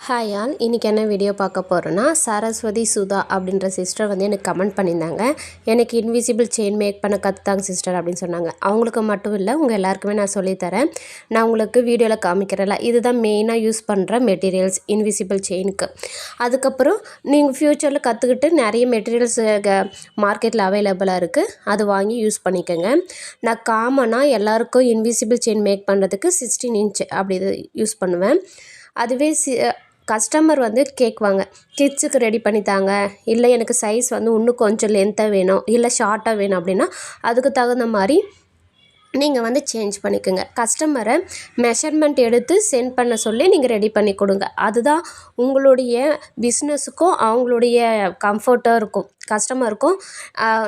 Hi all, இன்றைக்கி என்ன video பார்க்க போகிறோன்னா, சரஸ்வதி சுதா அப்படின்ற சிஸ்டர் வந்து எனக்கு கமெண்ட் பண்ணியிருந்தாங்க. எனக்கு இன்விசிபிள் செயின் மேக் பண்ண கற்றுத்தாங்க சிஸ்டர் அப்படின்னு சொன்னாங்க. அவங்களுக்கு மட்டும் இல்லை, உங்கள் எல்லாருக்குமே நான் சொல்லித்தரேன். நான் உங்களுக்கு வீடியோவில் காமிக்கிறேன்ல, இதுதான் மெயினாக யூஸ் பண்ணுற மெட்டீரியல்ஸ் இன்விசிபிள் செயினுக்கு. அதுக்கப்புறம் நீங்கள் ஃப்யூச்சரில் கற்றுக்கிட்டு நிறைய மெட்டீரியல்ஸ் மார்க்கெட்டில் அவைலபிளாக இருக்குது, அது வாங்கி யூஸ் பண்ணிக்கோங்க. நான் காமனாக எல்லாருக்கும் இன்விசிபிள் செயின் மேக் பண்ணுறதுக்கு 16 இன்ச் அப்படி இது யூஸ் பண்ணுவேன். அதுவே கஸ்டமர் வந்து கேட்குவாங்க, கிட்ஸுக்கு ரெடி பண்ணித்தாங்க, இல்லை எனக்கு சைஸ் வந்து இன்னும் கொஞ்சம் லென்த்தாக வேணும், இல்லை ஷார்ட்டாக வேணும் அப்படின்னா அதுக்கு தகுந்த மாதிரி நீங்கள் வந்து சேஞ்ச் பண்ணிக்கோங்க. கஸ்டமரை மெஷர்மெண்ட் எடுத்து சென்ட் பண்ண சொல்லி நீங்கள் ரெடி பண்ணி கொடுங்க. அதுதான் உங்களுடைய பிஸ்னஸுக்கும் அவங்களுடைய கம்ஃபர்ட்டாக இருக்கும். கஸ்டமருக்கும்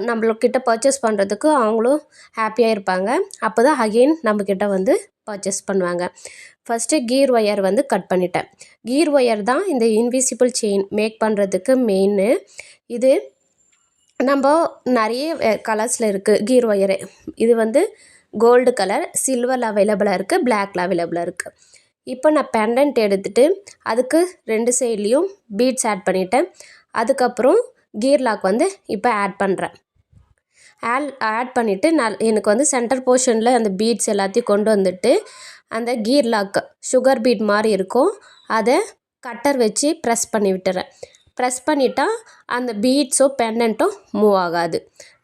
நம்மளுக்கிட்ட பர்ச்சேஸ் பண்ணுறதுக்கு அவங்களும் ஹாப்பியாக இருப்பாங்க. அப்போ தான் அகெயின் நம்மக்கிட்ட வந்து பர்ச்சேஸ் பண்ணுவாங்க. ஃபஸ்ட்டு கீர் ஒயர் வந்து கட் பண்ணிட்டேன். கீர் ஒயர் தான் இந்த இன்விசிபிள் செயின் மேக் பண்ணுறதுக்கு மெயின்னு. இது நம்ம நிறைய கலர்ஸில் இருக்குது கீர் ஒயரு. இது வந்து கோல்டு கலர், சில்வரில் அவைலபிளாக இருக்குது, பிளாக்கில் அவைலபிளாக இருக்குது. இப்போ நான் பெண்டன்ட் எடுத்துகிட்டு அதுக்கு 2 சைட்லேயும் பீட்ஸ் ஆட் பண்ணிட்டேன். அதுக்கப்புறம் கீர் லாக் வந்து இப்போ ஆட் பண்ணுறேன். ஆட் பண்ணிவிட்டு எனக்கு வந்து சென்டர் போர்ஷனில் அந்த பீட்ஸ் எல்லாத்தையும் கொண்டு வந்துட்டு அந்த கீர் லாக் சுகர் பீட் மாதிரி இருக்கும், அதை கட்டர் வச்சு ப்ரெஸ் பண்ணி விட்டுறேன். ப்ரெஸ் பண்ணிட்டா அந்த பீட்ஸோ பெண்டன்ட்டோ மூவ் ஆகாது,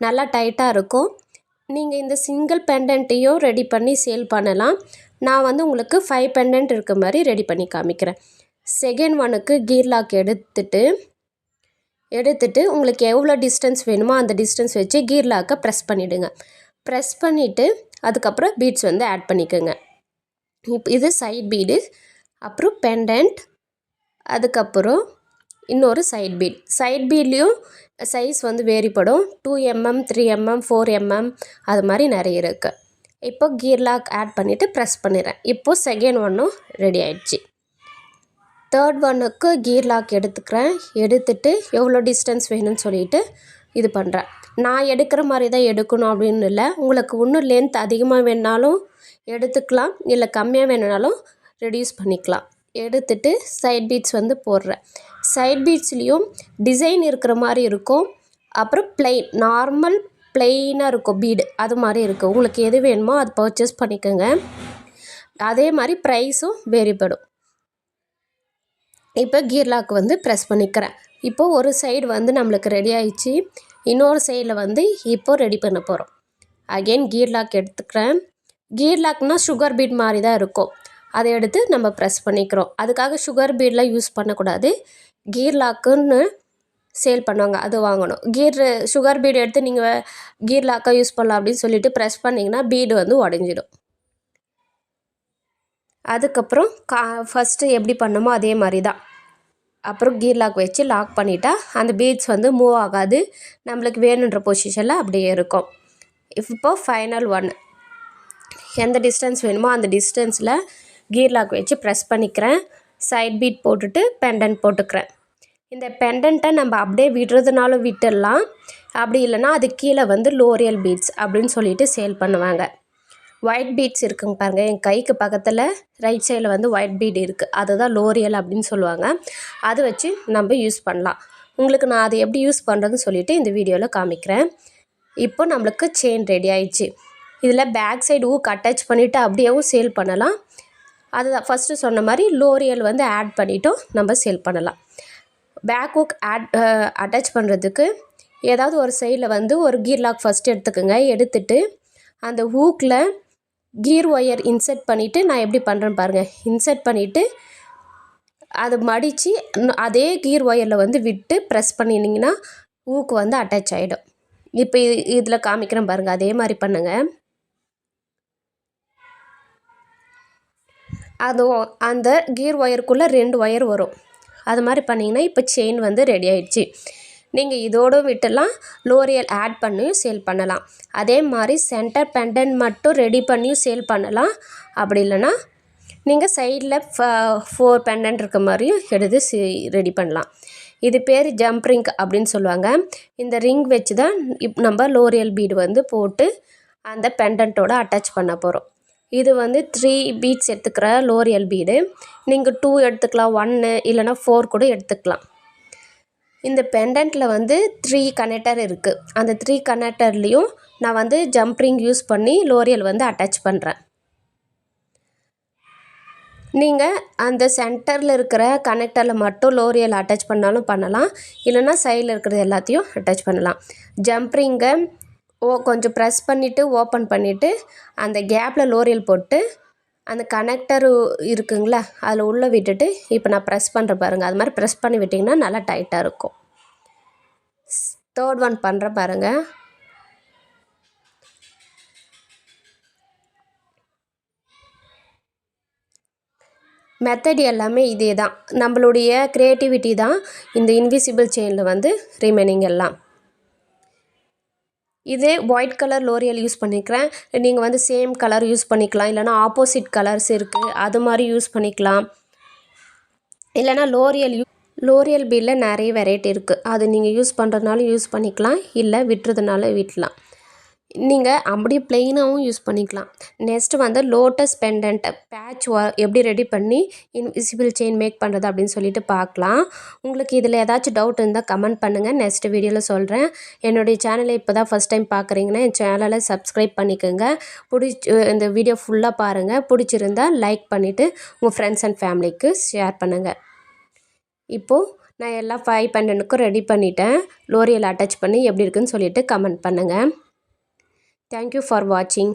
நல்லா டைட்டாக இருக்கும். நீங்கள் இந்த சிங்கிள் பெண்டன்ட்டையும் ரெடி பண்ணி சேல் பண்ணலாம். நான் வந்து உங்களுக்கு 5 பெண்டன்ட் இருக்க மாதிரி ரெடி பண்ணி காமிக்கிறேன். செகண்ட் ஒனுக்கு கீர் லாக் எடுத்துட்டு உங்களுக்கு எவ்வளோ டிஸ்டன்ஸ் வேணுமோ அந்த டிஸ்டன்ஸ் வச்சு கீர் லாக்கை ப்ரெஸ் பண்ணிவிடுங்க. ப்ரெஸ் பண்ணிவிட்டு அதுக்கப்புறம் பீட்ஸ் வந்து ஆட் பண்ணிக்கோங்க. இப்போ இது சைட் பீடு, அப்புறம் பெண்டன்ட், அதுக்கப்புறம் இன்னொரு சைட் பீட்லேயும் சைஸ் வந்து வேறுபடும். 2 mm, 3 mm, 4 mm அது மாதிரி நிறைய இருக்குது. இப்போ கீர் லாக் ஆட் பண்ணிவிட்டு ப்ரெஸ் பண்ணிடுறேன். இப்போது செகண்ட் ஒன்றும் ரெடி ஆகிடுச்சு. தேர்ட் ஒன்னுக்கு கீர் லாக் எடுத்துட்டு எவ்வளோ டிஸ்டன்ஸ் வேணும்னு சொல்லிவிட்டு இது பண்ணுறேன். நான் எடுக்கிற மாதிரி தான் எடுக்கணும் அப்படின்னு இல்லை, உங்களுக்கு இன்னும் லென்த் அதிகமாக வேணுனாலும் எடுத்துக்கலாம், இல்லை கம்மியாக வேணுனாலும் ரெடியூஸ் பண்ணிக்கலாம். எடுத்துட்டு சைட் பீட்ஸ் வந்து போடுறேன். சைட் பீட்ஸ்லேயும் டிசைன் இருக்கிற மாதிரி இருக்கும், அப்புறம் நார்மல் பிளெயினாக இருக்கும் பீடு, அது மாதிரி இருக்குது. உங்களுக்கு எது வேணுமோ அது பர்ச்சேஸ் பண்ணிக்கோங்க. அதே மாதிரி ப்ரைஸும் வேறுபடும். இப்போ கீர் லாக் வந்து ப்ரெஸ் பண்ணிக்கிறேன். இப்போது ஒரு சைடு வந்து நம்மளுக்கு ரெடி ஆகிடுச்சு. இன்னொரு சைடில் வந்து இப்போது ரெடி பண்ண போகிறோம். அகெயின் கீர் லாக் எடுத்துக்கிறேன். கீர் லாக்னால் சுகர் பீட் மாதிரி தான் இருக்கும், அதை எடுத்து நம்ம ப்ரெஸ் பண்ணிக்கிறோம். அதுக்காக சுகர் பீடெலாம் யூஸ் பண்ணக்கூடாது, கீர் லாக்குன்னு சேல் பண்ணுவாங்க, அது வாங்கணும். சுகர் பீடு எடுத்து நீங்கள் கீர் லாக்காக யூஸ் பண்ணலாம் அப்படின்னு சொல்லிட்டு ப்ரெஸ் பண்ணிங்கன்னா பீடு வந்து உடஞ்சிடும். அதுக்கப்புறம் ஃபஸ்ட்டு எப்படி பண்ணமோ அதே மாதிரி தான். அப்புறம் கீர் லாக் வச்சு லாக் பண்ணிட்டா அந்த பீட்ஸ் வந்து மூவ் ஆகாது, நம்மளுக்கு வேணுன்ற பொசிஷனில் அப்படியே இருக்கும். இப்போ ஃபைனல் ஒன், எந்த டிஸ்டன்ஸ் வேணுமோ அந்த டிஸ்டன்ஸில் கீர் லாக் வச்சு ப்ரெஸ் பண்ணிக்கிறேன். சைட் பீட் போட்டுட்டு பெண்டன்ட் போட்டுக்கிறேன். இந்த பெண்டன்ட்டை நம்ம அப்படியே விடுறதுனாலும் விட்டுடலாம், அப்படி இல்லைனா அது கீழே வந்து லோரியல் பீட்ஸ் அப்படின்னு சொல்லிட்டு சேல் பண்ணுவாங்க. ஒயிட் பீட்ஸ் இருக்குங்க பாருங்கள், என் கைக்கு பக்கத்தில் ரைட் சைடில் வந்து ஒயிட் பீட் இருக்குது, அதுதான் லோரியல் அப்படின்னு சொல்லுவாங்க. அதை வச்சு நம்ம யூஸ் பண்ணலாம். உங்களுக்கு நான் அதை எப்படி யூஸ் பண்ணுறதுன்னு சொல்லிவிட்டு இந்த வீடியோவில் காமிக்கிறேன். இப்போ நம்மளுக்கு செயின் ரெடி ஆயிடுச்சு. இதில் பேக் சைடு ஊக் அட்டாச் பண்ணிவிட்டு அப்படியேவும் சேல் பண்ணலாம். அதுதான் ஃபஸ்ட்டு சொன்ன மாதிரி லோரியல் வந்து ஆட் பண்ணிவிட்டும் நம்ம சேல் பண்ணலாம். பேக் ஊக் அட்டாச் பண்ணுறதுக்கு ஏதாவது ஒரு சைடில் வந்து ஒரு கீர் லாக் ஃபஸ்ட்டு எடுத்துக்கோங்க. எடுத்துட்டு அந்த ஹூக்கில் கீர் ஒயர் இன்சர்ட் பண்ணிவிட்டு நான் எப்படி பண்ணுறேன்னு பாருங்கள். இன்சர்ட் பண்ணிவிட்டு அதை மடித்து அதே கீர் ஒயரில் வந்து விட்டு ப்ரெஸ் பண்ணிங்கன்னா ஹூக்கு வந்து அட்டாச் ஆகிடும். இப்போ இதில் காமிக்கிறேன் பாருங்கள், அதே மாதிரி பண்ணுங்கள். அந்த கீர் ஒயருக்குள்ளே 2 ஒயர் வரும், அது மாதிரி பண்ணிங்கன்னா இப்போ செயின் வந்து ரெடி ஆகிடுச்சு. நீங்கள் இதோடு விட்டுலாம் லோரியல் ஆட் பண்ணியும் சேல் பண்ணலாம். அதே மாதிரி சென்டர் பெண்டன்ட் மட்டும் ரெடி பண்ணியும் சேல் பண்ணலாம். அப்படி இல்லைன்னா நீங்கள் சைடில் 4 பெண்டன்ட் இருக்க மாதிரியும் எடுத்து ரெடி பண்ணலாம். இது பேர் ஜம்ப் ரிங் அப்படின்னு சொல்லுவாங்க. இந்த ரிங் வச்சு தான் நம்ம லோரியல் பீடு வந்து போட்டு அந்த பெண்டன்ட்டோட அட்டாச் பண்ண போகிறோம். இது வந்து 3 பீட்ஸ் எடுத்துக்கிற லோரியல் பீடு. நீங்கள் 2 எடுத்துக்கலாம், 1 இல்லைனா 4 கூட எடுத்துக்கலாம். இந்த பெண்டன்ட்டில் வந்து 3 கனெக்டர் இருக்குது. அந்த 3 கனெக்டர்லேயும் நான் வந்து ஜம்ப் ரிங் யூஸ் பண்ணி லோரியல் வந்து அட்டாச் பண்ணுறேன். நீங்கள் அந்த சென்டரில் இருக்கிற கனெக்டரில் மட்டும் லோரியல் அட்டாச் பண்ணாலும் பண்ணலாம், இல்லைனா சைடில் இருக்கிறது எல்லாத்தையும் அட்டாச் பண்ணலாம். ஜம்ப் ரிங்கை கொஞ்சம் ப்ரெஸ் பண்ணிவிட்டு ஓப்பன் பண்ணிவிட்டு அந்த கேப்பில் லோரியல் போட்டு அந்த கனெக்டரு இருக்குங்களா அதில் உள்ளே விட்டுட்டு இப்போ நான் ப்ரெஸ் பண்ணுறேன் பாருங்கள். அது மாதிரி ப்ரெஸ் பண்ணி விட்டிங்கன்னா நல்லா டைட்டாக இருக்கும். தேர்ட் ஒன் பண்ணுறேன் பாருங்கள். மெத்தட் எல்லாமே இதே தான். நம்மளுடைய க்ரியேட்டிவிட்டி தான் இந்த இன்விசிபிள் செயினில் வந்து ரிமைனிங் எல்லாம். இதே ஒயிட் கலர் லோரியல் யூஸ் பண்ணிக்கிறேன். நீங்கள் வந்து சேம் கலர் யூஸ் பண்ணிக்கலாம், இல்லைனா ஆப்போசிட் கலர்ஸ் இருக்குது அது மாதிரி யூஸ் பண்ணிக்கலாம். இல்லைனா லோரியல் பீடில் நிறைய வெரைட்டி இருக்குது. அது நீங்கள் யூஸ் பண்ணுறதுனாலும் யூஸ் பண்ணிக்கலாம், இல்லை விட்டுறதுனால விடலாம். நீங்கள் அப்படியே ப்ளெயினாகவும் யூஸ் பண்ணிக்கலாம். நெக்ஸ்ட்டு வந்து லோட்டஸ் பெண்டன்ட் பேட்ச் எப்படி ரெடி பண்ணி இன்விசிபிள் செயின் மேக் பண்ணுறது அப்படின்னு சொல்லிட்டு பார்க்கலாம். உங்களுக்கு இதில் ஏதாச்சும் டவுட் இருந்தால் கமெண்ட் பண்ணுங்கள், நெக்ஸ்ட் வீடியோவில் சொல்கிறேன். என்னுடைய சேனலை இப்போ தான் ஃபஸ்ட் டைம் பார்க்குறீங்கன்னா என் சேனலை சப்ஸ்கிரைப் பண்ணிக்கோங்க. இந்த வீடியோ ஃபுல்லாக பாருங்கள். பிடிச்சிருந்தால் லைக் பண்ணிவிட்டு உங்கள் ஃப்ரெண்ட்ஸ் அண்ட் ஃபேமிலிக்கு ஷேர் பண்ணுங்கள். இப்போது நான் எல்லா 5 பெண்டன்ட்டுக்கும் ரெடி பண்ணிட்டேன். லோரியல் அட்டாச் பண்ணி எப்படி இருக்குன்னு சொல்லிவிட்டு கமெண்ட் பண்ணுங்கள். Thank you for watching.